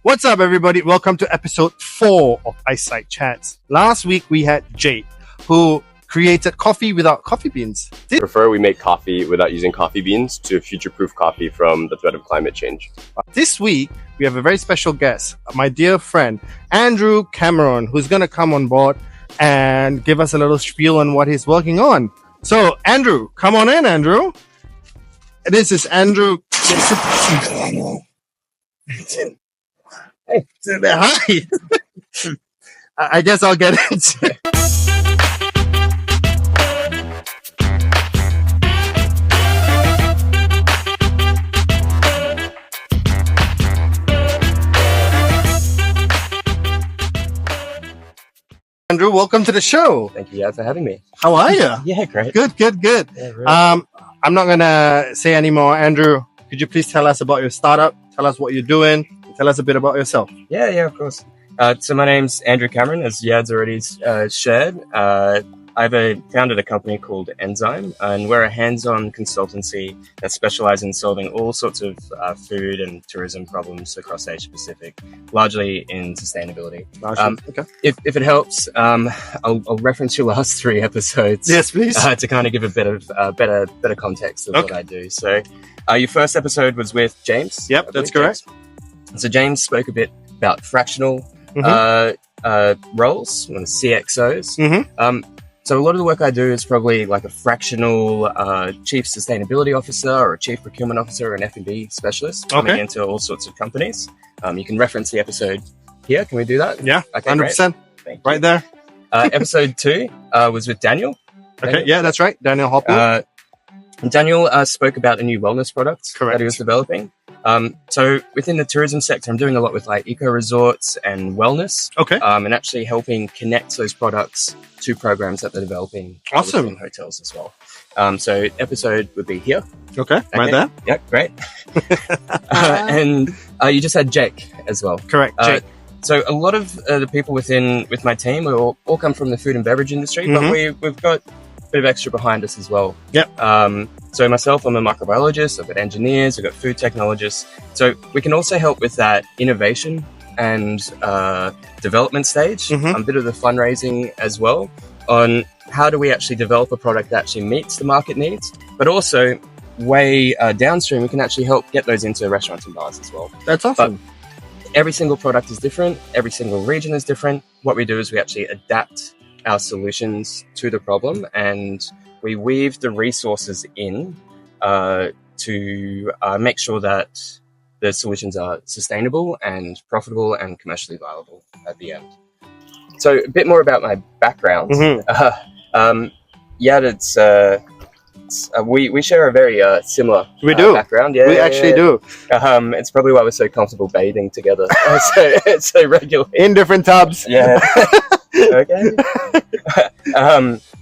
What's up, everybody? Welcome to episode 4 of SIDE CHATZ. Last week, we had Jade, who created coffee without coffee beans. We make coffee without using coffee beans to future-proof coffee from the threat of climate change. This week, we have a very special guest, my dear friend, Andrew Cameron, who's going to come on board and give us a little spiel on what he's working on. So, Andrew, come on in, Andrew. This is Andrew. Hey, hi. I guess I'll get into it. Andrew, welcome to the show. Thank you guys for having me. How are you? Yeah, great. Good. Yeah, really. I'm not gonna say anymore. Andrew, could you please tell us about your startup? Tell us what you're doing. Tell us a bit about yourself. Yeah, of course. So my name's Andrew Cameron, as Yad's already shared. I've founded a company called Enzyme, and we're a hands-on consultancy that specializes in solving all sorts of food and tourism problems across Asia Pacific, largely in sustainability. Okay. If it helps, I'll reference your last 3 episodes. Yes, please. To kind of give a bit of better context of what I do. So, your first episode was with James. Yep, that's correct. So James spoke a bit about fractional roles, CXOs. So a lot of the work I do is probably like a fractional chief sustainability officer or a chief procurement officer or an F&B specialist coming into all sorts of companies. You can reference the episode here. Can we do that? Yeah, okay, 100%. Right there. Episode 2 was with Daniel. Okay, yeah, that's right. Daniel Hopper. Daniel spoke about a new wellness product that he was developing. So within the tourism sector, I'm doing a lot with like eco resorts and wellness. And actually helping connect those products to programs that they're developing. Awesome. In hotels as well. So episode would be here. Okay. Right there. Yeah, great. And you just had Jake as well. Correct. Jake. So a lot of the people with my team all come from the food and beverage industry, but we've got a bit of extra behind us as well. Yep. So myself, I'm a microbiologist, I've got engineers, I've got food technologists. So we can also help with that innovation and development stage, a bit of the fundraising as well, on how do we actually develop a product that actually meets the market needs, but also way downstream, we can actually help get those into restaurants and bars as well. That's awesome. But every single product is different, every single region is different. What we do is we actually adapt our solutions to the problem, and we weave the resources in to make sure that the solutions are sustainable and profitable and commercially viable at the end. So a bit more about my background. We share a very similar background. Yeah, we actually do. It's probably why we're so comfortable bathing together so regularly. In different tubs. Yeah. Okay.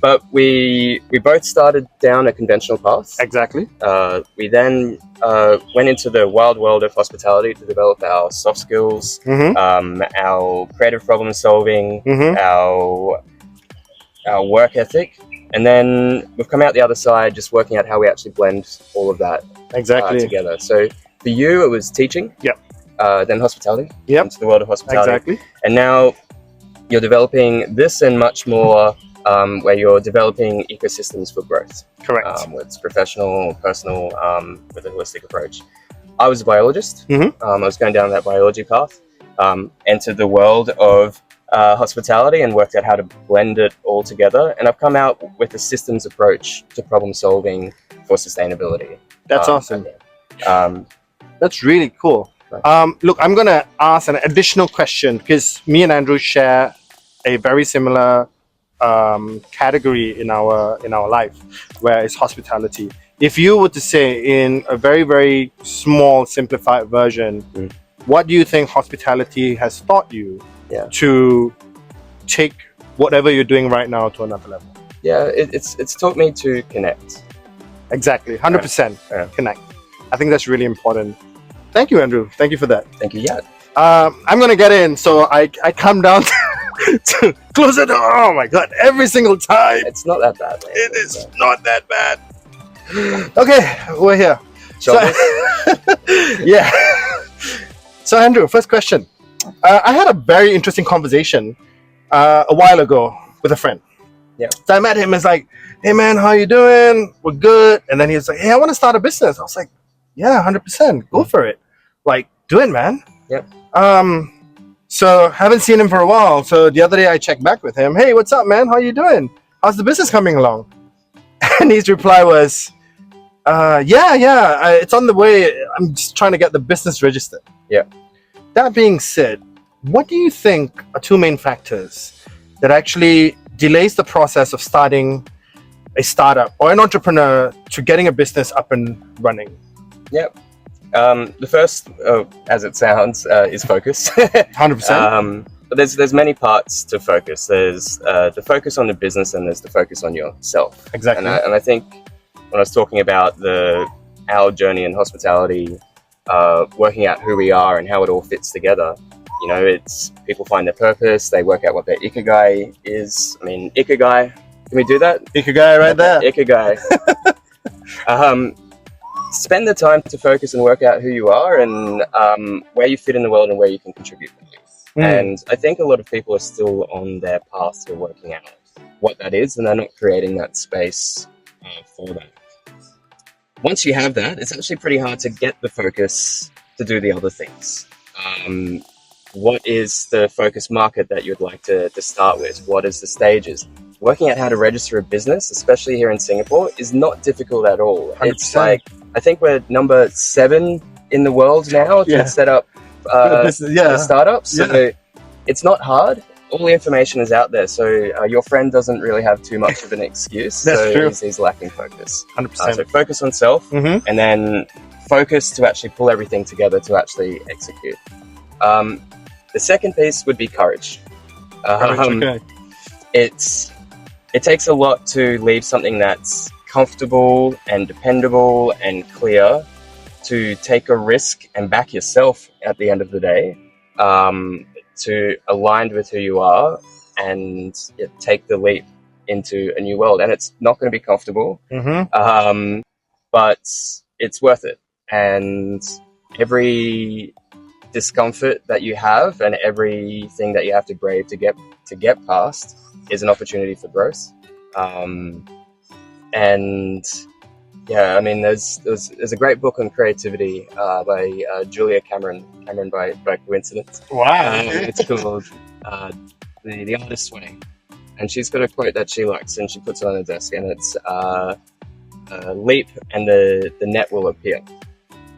But we both started down a conventional path. Exactly. We then went into the wild world of hospitality to develop our soft skills, our creative problem solving, our work ethic, and then we've come out the other side just working out how we actually blend all of that together. So for you, it was teaching. Yep. Then hospitality. Yep. Into the world of hospitality. Exactly. And now you're developing this and much more, where you're developing ecosystems for growth. Correct. Whether it's professional, personal, with a holistic approach. I was a biologist. I was going down that biology path, entered the world of hospitality and worked out how to blend it all together. And I've come out with a systems approach to problem solving for sustainability. That's awesome. That's really cool. Right. Look, I'm going to ask an additional question because me and Andrew share a very similar category in our life, where it's hospitality. If you were to say in a very, very small, simplified version, what do you think hospitality has taught you to take whatever you're doing right now to another level? Yeah, it's taught me to connect. Exactly, 100% connect. I think that's really important. Thank you, Andrew. Thank you for that. Thank you, Yad. I'm going to get in, so I come down to close the door. Oh my God, every single time. It's not that bad. Man. It is not that bad. Okay, we're here. Yeah. So Andrew, first question. I had a very interesting conversation a while ago with a friend. Yeah. So I met him. It's like, hey man, how you doing? We're good. And then he was like, hey, I want to start a business. I was like, yeah, 100%. Go for it. Like, do it, man. Yep. So haven't seen him for a while. So the other day I checked back with him. Hey, what's up, man? How you doing? How's the business coming along? And his reply was, it's on the way. I'm just trying to get the business registered. Yeah. That being said, what do you think are two main factors that actually delays the process of starting a startup or an entrepreneur to getting a business up and running? Yep. The first, as it sounds, is focus. 100%. But there's many parts to focus. There's the focus on the business, and there's the focus on yourself. Exactly. And I think when I was talking about our journey in hospitality, working out who we are and how it all fits together, you know, it's people find their purpose, they work out what their ikigai is. I mean, ikigai, can we do that? Ikigai right there. Ikigai. Spend the time to focus and work out who you are and where you fit in the world and where you can contribute. And I think a lot of people are still on their path to working out what that is, and they're not creating that space for that. Once you have that, it's actually pretty hard to get the focus to do the other things. What is the focus market that you'd like to start with? What is the stages? Working out how to register a business, especially here in Singapore, is not difficult at all. 100%. It's like, I think we're number 7 in the world now to set up startups. So it's not hard. All the information is out there. So your friend doesn't really have too much of an excuse. That's true. He's lacking focus. 100%. So focus on self, and then focus to actually pull everything together to actually execute. The second piece would be courage. Okay. It takes a lot to leave something that's comfortable and dependable and clear to take a risk and back yourself at the end of the day, to align with who you are and take the leap into a new world. And it's not going to be comfortable, but it's worth it. And every discomfort that you have and everything that you have to brave to get past is an opportunity for growth. And yeah, I mean, there's a great book on creativity by Julia Cameron by coincidence. Wow. It's called The Artist's Way, and she's got a quote that she likes, and she puts it on her desk, and it's leap and the net will appear.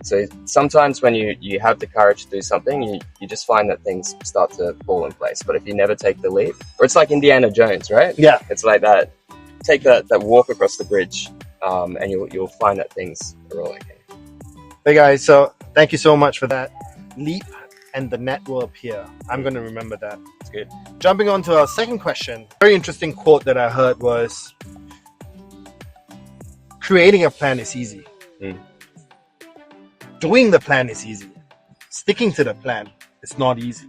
So sometimes when you have the courage to do something, you just find that things start to fall in place. But if you never take the leap, or it's like Indiana Jones, right? Yeah. It's like that. Take that walk across the bridge, and you'll find that things are all okay. Hey guys, so thank you so much for that. Leap and the net will appear. I'm going to remember that. It's good. Jumping on to our second question. Very interesting quote that I heard was, creating a plan is easy. Doing the plan is easy. Sticking to the plan is not easy.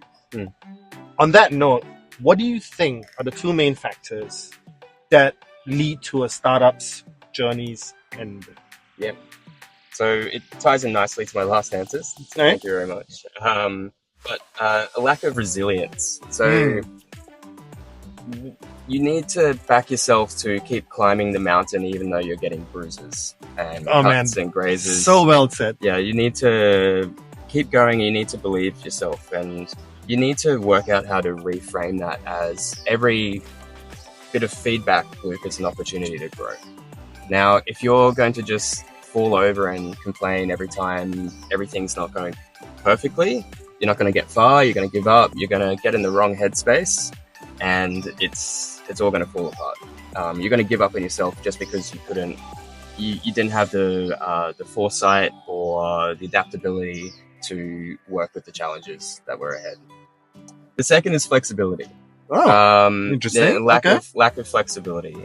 On that note, what do you think are the two main factors that lead to a startup's journey's end? Yeah. So it ties in nicely to my last answers. Thank you very much. But a lack of resilience. So you need to back yourself to keep climbing the mountain even though you're getting bruises and cuts and grazes. So well said. Yeah, you need to keep going. You need to believe yourself, and you need to work out how to reframe that as every bit of feedback loop is an opportunity to grow. Now, if you're going to just fall over and complain every time everything's not going perfectly, you're not going to get far, you're going to give up, you're going to get in the wrong headspace, and it's all going to fall apart. You're going to give up on yourself just because you didn't have the foresight or the adaptability to work with the challenges that were ahead. The second is flexibility. Interesting. Lack of flexibility.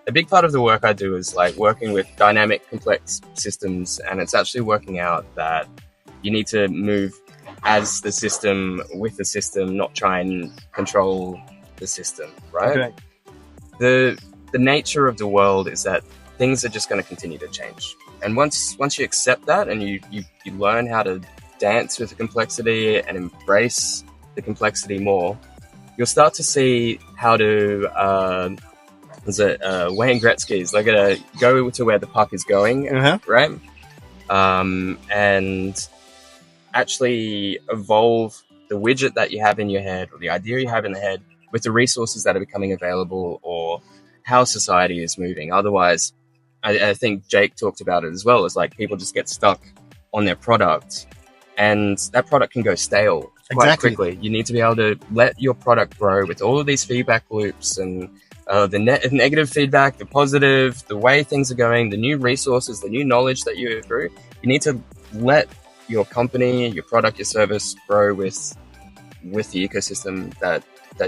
A big part of the work I do is like working with dynamic, complex systems, and it's actually working out that you need to move as the system with the system, not try and control the system, right? Okay. The nature of the world is that things are just going to continue to change, and once you accept that and you learn how to dance with the complexity and embrace the complexity more, you'll start to see how to, Wayne Gretzky's, they're going to go to where the puck is going, right? And actually evolve the widget that you have in your head or the idea you have in the head with the resources that are becoming available or how society is moving. Otherwise, I think Jake talked about it as well, is like people just get stuck on their product and that product can go stale quite quickly. You need to be able to let your product grow with all of these feedback loops and the negative feedback, the positive, the way things are going, the new resources, the new knowledge that you accrue. You need to let your company, your product, your service grow with the ecosystem that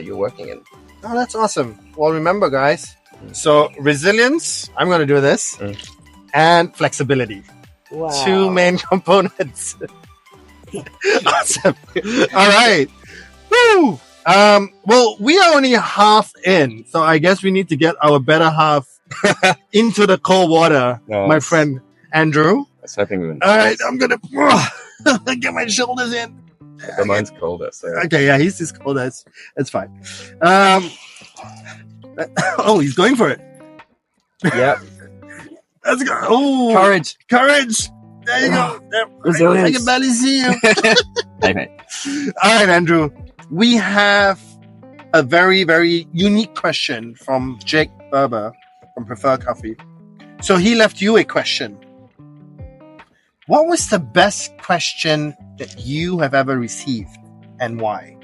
you're working in. Oh, that's awesome. Well, remember, guys, so resilience, I'm going to do this, and flexibility. Wow. 2 main components. Awesome. All right. Woo! Well, we are only half in, so I guess we need to get our better half into the cold water, my friend Andrew. I was hoping we wouldn't. All right, I'm going to get my shoulders in. But mine's colder, so. Okay, yeah, he's just cold. That's fine. Oh, he's going for it. Yep. Let's go. Oh, Courage. There you go. Resilience. I can barely see you. Hey, mate. All right, Andrew. We have a very, very unique question from Jake Berber from Prefer Coffee. So he left you a question. What was the best question that you have ever received and why?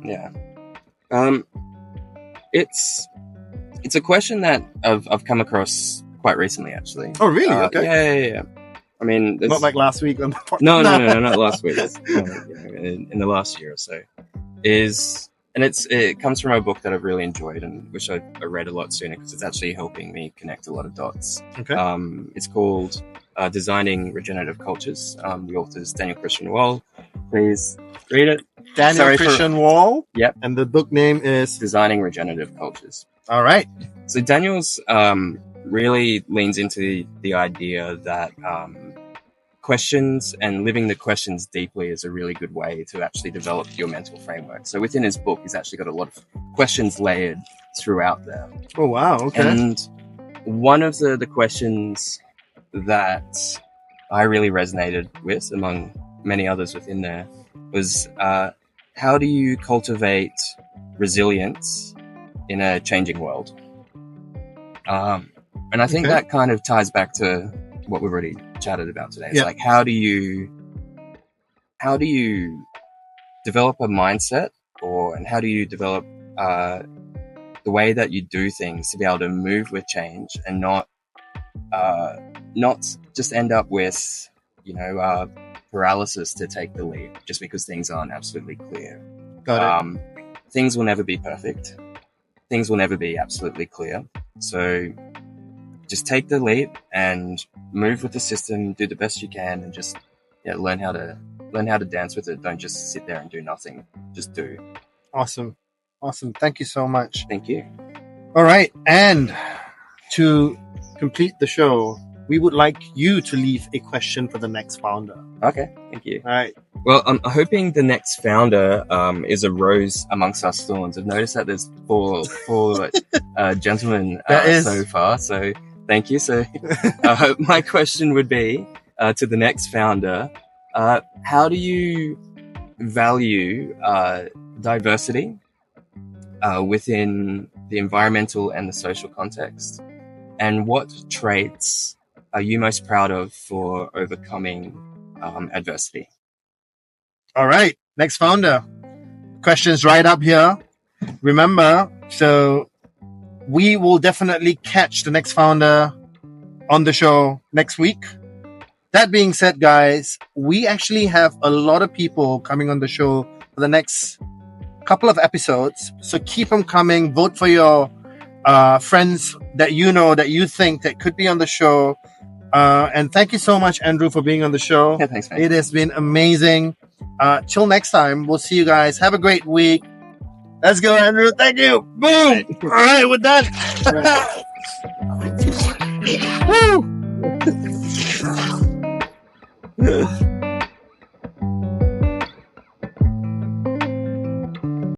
Yeah. It's a question that I've come across quite recently, actually. Oh, really? Okay. Yeah. I mean, not like last week. On the podcast. No, not last week. In the last year or so, it comes from a book that I've really enjoyed and wish I read a lot sooner because it's actually helping me connect a lot of dots. Okay. It's called Designing Regenerative Cultures. The author is Daniel Christian Wall. Please read it. Daniel Christian Wall. Yep. And the book name is Designing Regenerative Cultures. All right. So Daniel's really leans into the idea that questions and living the questions deeply is a really good way to actually develop your mental framework. So within his book, he's actually got a lot of questions layered throughout there. Oh, wow. Okay. And one of the questions that I really resonated with, among many others within there, was how do you cultivate resilience in a changing world? And I think that kind of ties back to what we've already chatted about today. It's like, how do you develop a mindset and how do you develop the way that you do things to be able to move with change and not just end up with, paralysis to take the lead just because things aren't absolutely clear. Got it. Things will never be perfect. Things will never be absolutely clear. So just take the leap and move with the system, do the best you can, and just learn how to dance with it. Don't just sit there and do nothing. Just do. Awesome. Thank you so much. Thank you. All right. And to complete the show, we would like you to leave a question for the next founder. Okay. Thank you. All right. Well, I'm hoping the next founder is a rose amongst us thorns. I've noticed that there's four gentlemen so far. So thank you. So my question would be to the next founder, how do you value diversity within the environmental and the social context? And what traits are you most proud of for overcoming adversity? All right. Next founder. Questions right up here. Remember, so we will definitely catch the next founder on the show next week. That being said, guys, we actually have a lot of people coming on the show for the next couple of episodes. So keep them coming. Vote for your friends that that you think that could be on the show. And thank you so much, Andrew, for being on the show. Yeah, thanks, man. It has been amazing. Till next time, we'll see you guys. Have a great week. Let's go, Andrew. Thank you. Boom. All right, we're done. Woo.